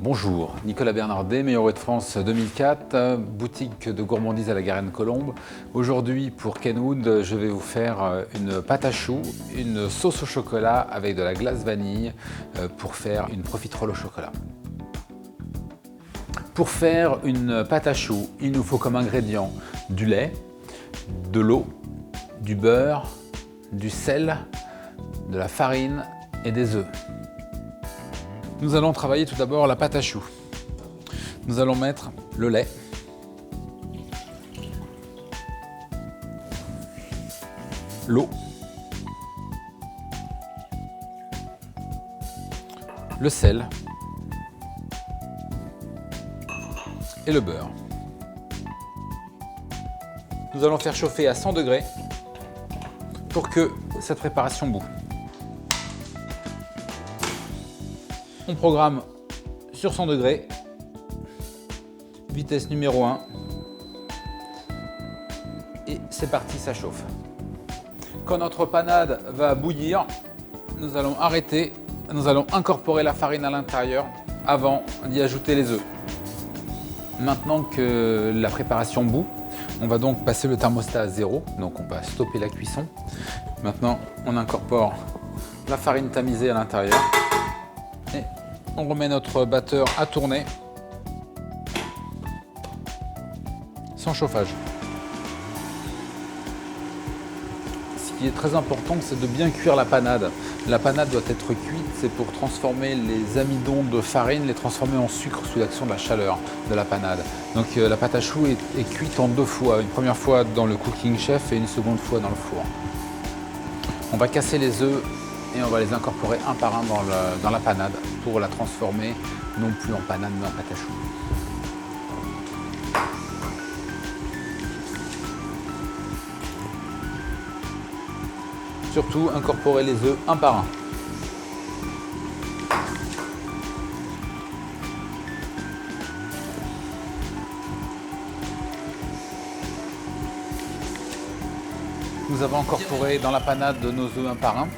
Bonjour, Nicolas Bernardet, meilleur de France 2004, boutique de gourmandise à la Garenne-Colombe. Aujourd'hui pour Kenwood, je vais vous faire une pâte à choux, une sauce au chocolat avec de la glace vanille pour faire une profiterole au chocolat. Pour faire une pâte à choux, il nous faut comme ingrédients du lait, de l'eau, du beurre, du sel, de la farine et des œufs. Nous allons travailler tout d'abord la pâte à choux. Nous allons mettre le lait, l'eau, le sel et le beurre. Nous allons faire chauffer à 100 degrés pour que cette préparation bout. On programme sur 100 degrés, vitesse numéro 1, et c'est parti, ça chauffe. Quand notre panade va bouillir, nous allons arrêter, nous allons incorporer la farine à l'intérieur avant d'y ajouter les œufs. Maintenant que la préparation bout, on va donc passer le thermostat à 0, donc on va stopper la cuisson. Maintenant, on incorpore la farine tamisée à l'intérieur. Et on remet notre batteur à tourner sans chauffage. Ce qui est très important, c'est de bien cuire la panade. La panade doit être cuite, c'est pour transformer les amidons de farine, les transformer en sucre sous l'action de la chaleur de la panade. Donc la pâte à choux est cuite en deux fois, une première fois dans le Cooking Chef et une seconde fois dans le four. On va casser les œufs et on va les incorporer un par un dans la panade pour la transformer non plus en panade mais en pâte à choux. Surtout incorporer les œufs un par un. Nous avons incorporé dans la panade de nos œufs un par un.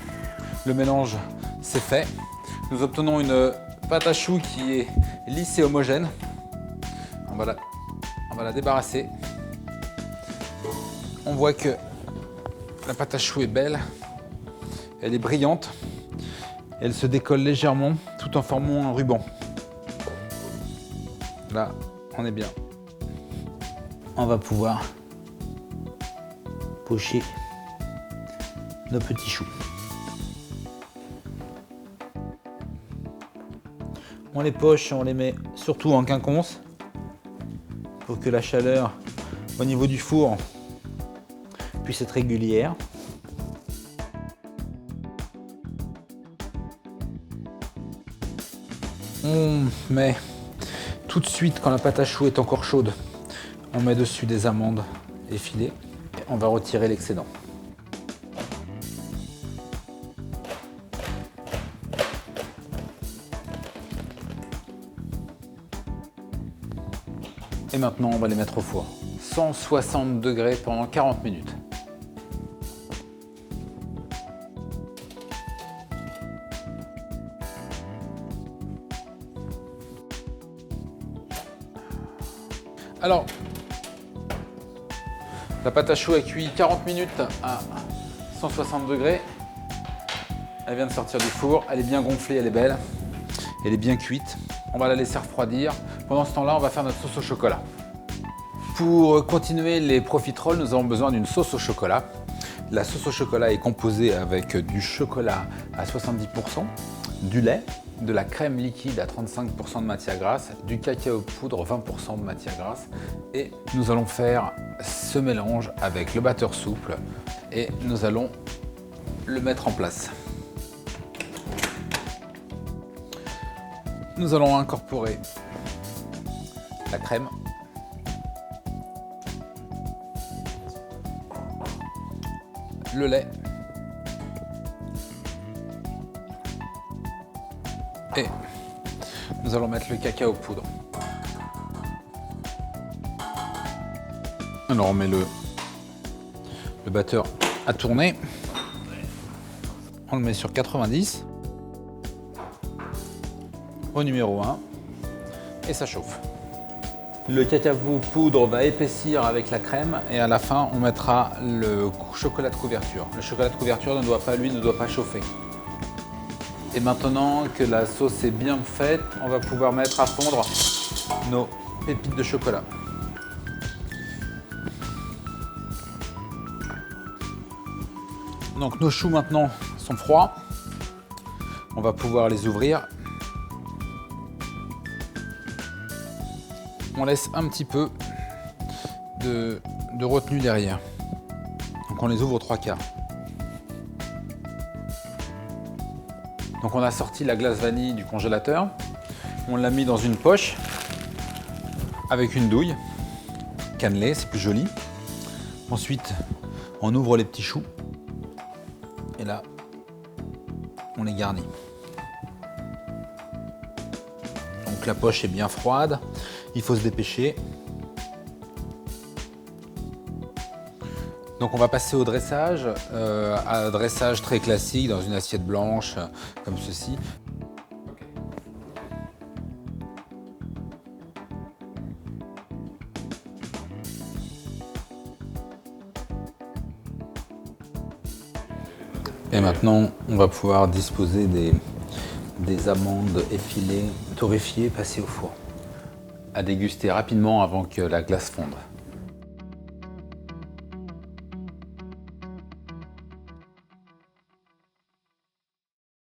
Le mélange c'est fait. Nous obtenons une pâte à choux qui est lisse et homogène. On va la débarrasser. On voit que la pâte à choux est belle. Elle est brillante. Elle se décolle légèrement tout en formant un ruban. Là, on est bien. On va pouvoir pocher nos petits choux. On les poche, on les met surtout en quinconce pour que la chaleur au niveau du four puisse être régulière. On met tout de suite, quand la pâte à choux est encore chaude, on met dessus des amandes effilées et on va retirer l'excédent. Et maintenant, on va les mettre au four. 160 degrés pendant 40 minutes. Alors, la pâte à choux a cuit 40 minutes à 160 degrés. Elle vient de sortir du four, elle est bien gonflée, elle est belle. Elle est bien cuite. On va la laisser refroidir. Pendant ce temps-là, on va faire notre sauce au chocolat. Pour continuer les profiteroles, nous avons besoin d'une sauce au chocolat. La sauce au chocolat est composée avec du chocolat à 70%, du lait, de la crème liquide à 35% de matière grasse, du cacao poudre 20% de matière grasse. Et nous allons faire ce mélange avec le batteur souple et nous allons le mettre en place. Nous allons incorporer la crème, le lait et nous allons mettre le cacao poudre. Alors on met le batteur à tourner, on le met sur 90. Au numéro 1, et ça chauffe. Le cacao poudre va épaissir avec la crème et à la fin on mettra le chocolat de couverture. Le chocolat de couverture ne doit pas chauffer. Et maintenant que la sauce est bien faite, on va pouvoir mettre à fondre nos pépites de chocolat. Donc nos choux maintenant sont froids. On va pouvoir les ouvrir. On laisse un petit peu de retenue derrière. Donc on les ouvre aux 3/4. Donc on a sorti la glace vanille du congélateur. On l'a mis dans une poche avec une douille cannelée, c'est plus joli. Ensuite, on ouvre les petits choux. Et là, on les garnit. Donc la poche est bien froide, il faut se dépêcher. Donc on va passer au dressage, un dressage très classique dans une assiette blanche comme ceci. Et maintenant on va pouvoir disposer des amandes effilées, torréfiées, passées au four. À déguster rapidement avant que la glace fonde.